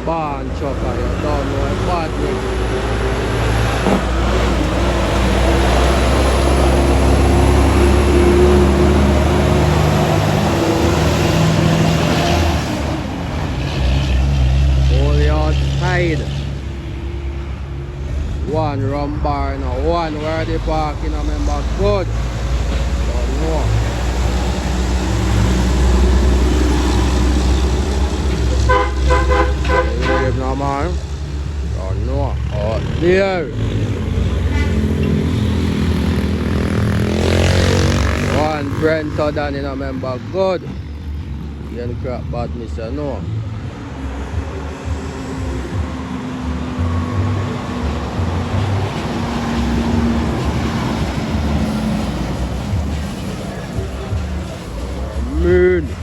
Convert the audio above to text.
Barn chucker, you don't know a badness. Only outside. One rum bar now, one where they parking, I remember good. Don't know. Leave now, man. Don't know. Out there. One Brent Southern, I remember good. You ain't crap bad, Mr. No. Moon.